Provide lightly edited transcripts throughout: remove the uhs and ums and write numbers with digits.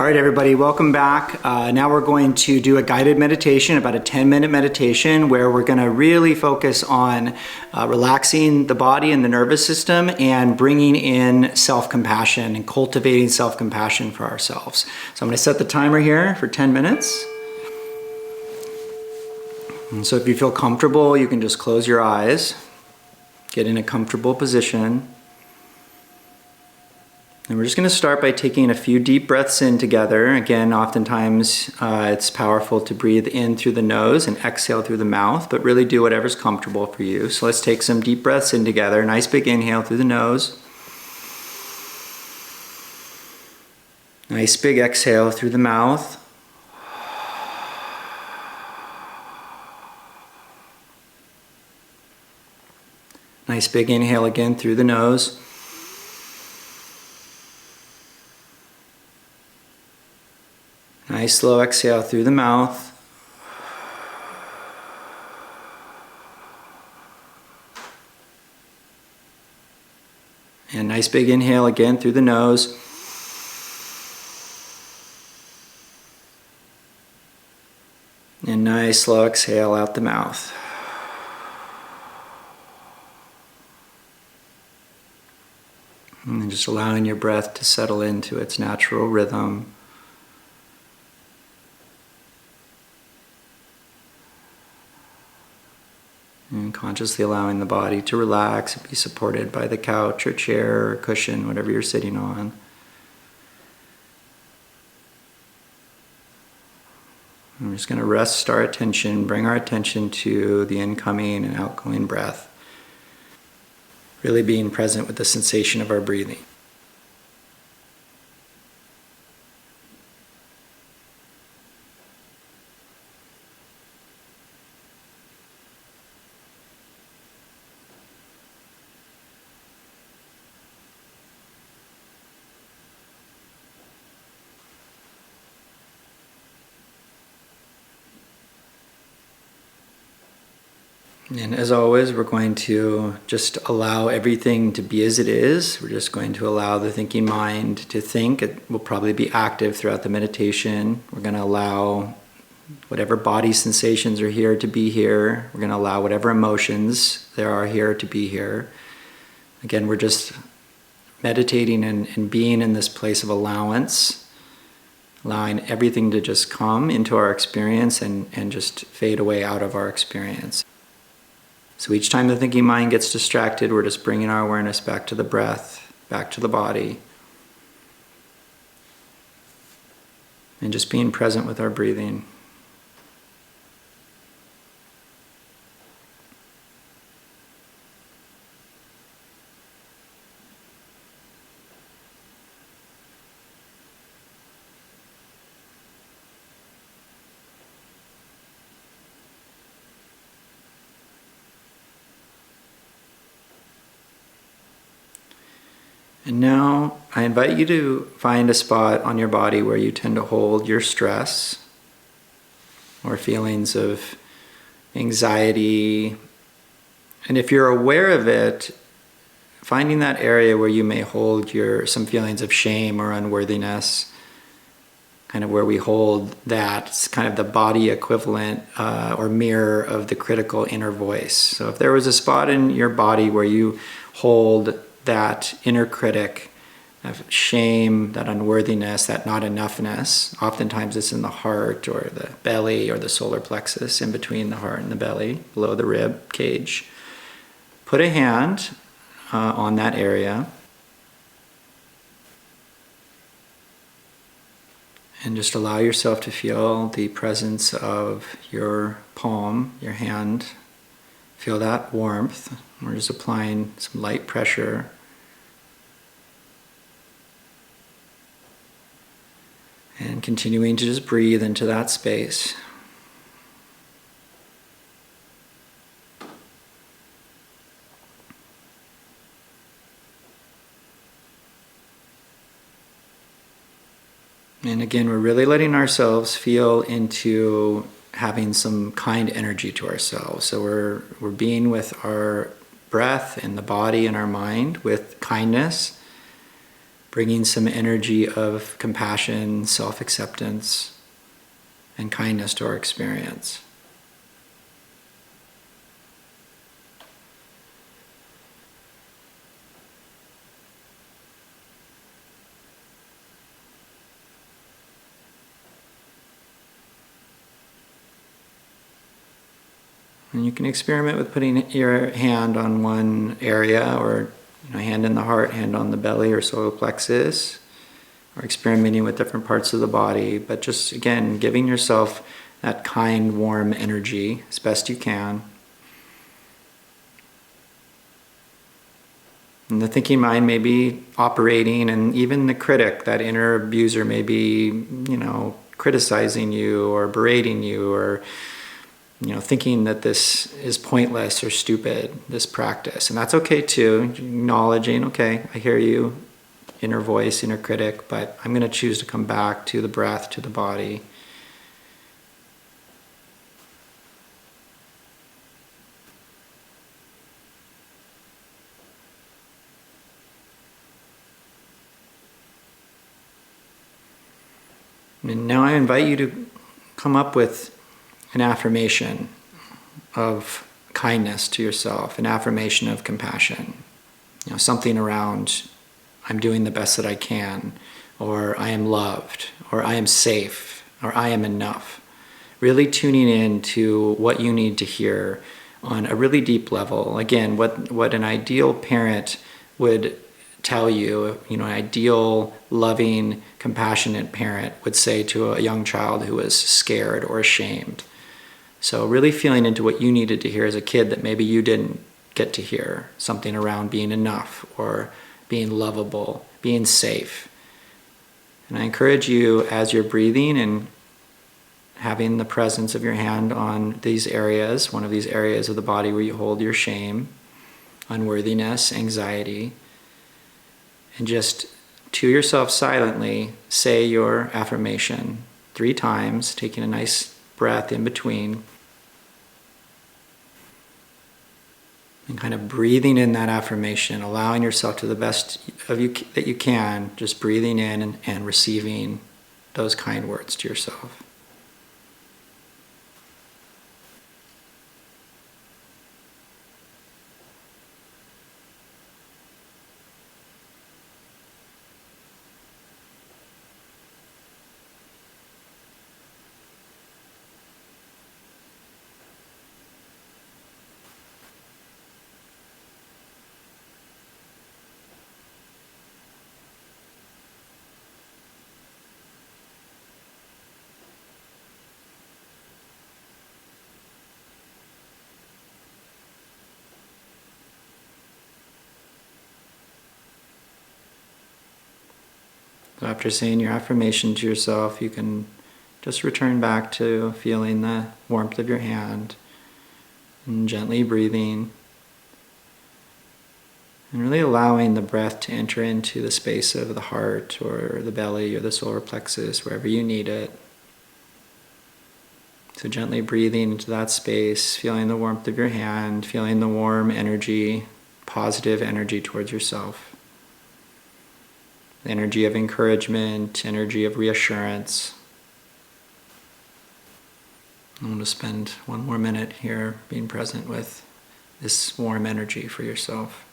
All right, everybody, welcome back. Now we're going to do a guided meditation, about a 10-minute meditation, where we're going to really focus on relaxing the body and the nervous system and bringing in self-compassion and cultivating self-compassion for ourselves. So I'm going to set the timer here for 10 minutes. And so if you feel comfortable, you can just close your eyes, get in a comfortable position. And we're just going to start by taking a few deep breaths in together. Again, oftentimes it's powerful to breathe in through the nose and exhale through the mouth, but really do whatever's comfortable for you. So let's take some deep breaths in together. Nice big inhale through the nose. Nice big exhale through the mouth. Nice big inhale again through the nose. Nice slow exhale through the mouth. And nice big inhale again through the nose. And nice slow exhale out the mouth. And then just allowing your breath to settle into its natural rhythm. And consciously allowing the body to relax and be supported by the couch or chair or cushion, whatever you're sitting on. And we're just going to rest our attention, bring our attention to the incoming and outgoing breath. Really being present with the sensation of our breathing. And as always, we're going to just allow everything to be as it is. We're just going to allow the thinking mind to think. It will probably be active throughout the meditation. We're going to allow whatever body sensations are here to be here. We're going to allow whatever emotions there are here to be here. Again, we're just meditating and being in this place of allowance, allowing everything to just come into our experience and just fade away out of our experience. So each time the thinking mind gets distracted, we're just bringing our awareness back to the breath, back to the body, and just being present with our breathing. And now I invite you to find a spot on your body where you tend to hold your stress or feelings of anxiety. And if you're aware of it, finding that area where you may hold some feelings of shame or unworthiness, kind of where we hold that, it's kind of the body equivalent or mirror of the critical inner voice. So if there was a spot in your body where you hold that inner critic of shame, that unworthiness, that not enoughness. Oftentimes it's in the heart or the belly or the solar plexus, in between the heart and the belly, below the rib cage. Put a hand on that area and just allow yourself to feel the presence of your palm, your hand. Feel that warmth. We're just applying some light pressure. And continuing to just breathe into that space. And again, we're really letting ourselves feel into having some kind energy to ourselves. So we're being with our breath and the body and our mind with kindness, bringing some energy of compassion, self-acceptance, and kindness to our experience. And you can experiment with putting your hand on one area, or hand in the heart, hand on the belly or solar plexus, or experimenting with different parts of the body. But just, again, giving yourself that kind, warm energy as best you can. And the thinking mind may be operating, and even the critic, that inner abuser, may be, criticizing you or berating you, or thinking that this is pointless or stupid, this practice. And that's okay too, acknowledging, okay, I hear you, inner voice, inner critic, but I'm going to choose to come back to the breath, to the body. And now I invite you to come up with an affirmation of kindness to yourself, an affirmation of compassion. Something around, I'm doing the best that I can, or I am loved, or I am safe, or I am enough. Really tuning in to what you need to hear on a really deep level. Again, what an ideal parent would tell you, an ideal, loving, compassionate parent would say to a young child who is scared or ashamed. So really feeling into what you needed to hear as a kid that maybe you didn't get to hear. Something around being enough, or being lovable, being safe. And I encourage you, as you're breathing and having the presence of your hand on these areas, one of these areas of the body where you hold your shame, unworthiness, anxiety, and just to yourself silently say your affirmation 3 times, taking a nice breath in between, and kind of breathing in that affirmation, allowing yourself to the best of you that you can, just breathing in and receiving those kind words to yourself. So after saying your affirmation to yourself, you can just return back to feeling the warmth of your hand and gently breathing, and really allowing the breath to enter into the space of the heart or the belly or the solar plexus, wherever you need it. So gently breathing into that space, feeling the warmth of your hand, feeling the warm energy, positive energy towards yourself. Energy of encouragement, energy of reassurance. I'm going to spend one more minute here being present with this warm energy for yourself.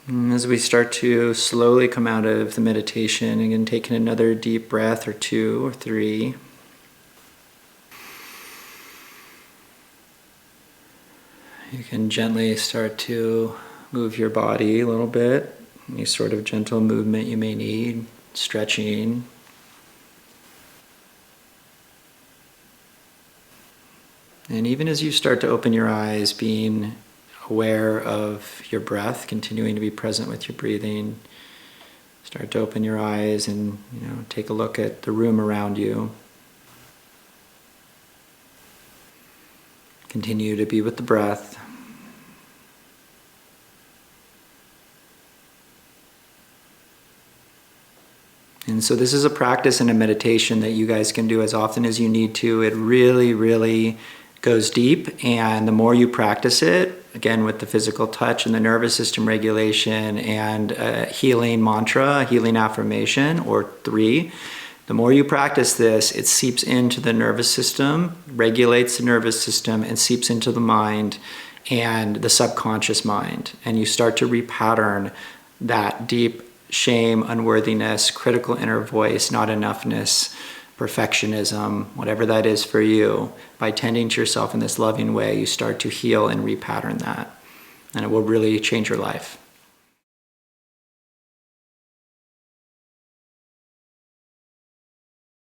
And as we start to slowly come out of the meditation, again, taking another deep breath or 2 or 3. You can gently start to move your body a little bit, any sort of gentle movement you may need, stretching. And even as you start to open your eyes, being aware of your breath, continuing to be present with your breathing, start to open your eyes and, take a look at the room around you. Continue to be with the breath. And so this is a practice and a meditation that you guys can do as often as you need to. It really, really goes deep, and the more you practice it, again with the physical touch and the nervous system regulation and a healing mantra, a healing affirmation or 3, the more you practice this, it seeps into the nervous system, regulates the nervous system, and seeps into the mind and the subconscious mind. And you start to repattern that deep shame, unworthiness, critical inner voice, not enoughness, perfectionism, whatever that is for you. By tending to yourself in this loving way, you start to heal and repattern that. And it will really change your life.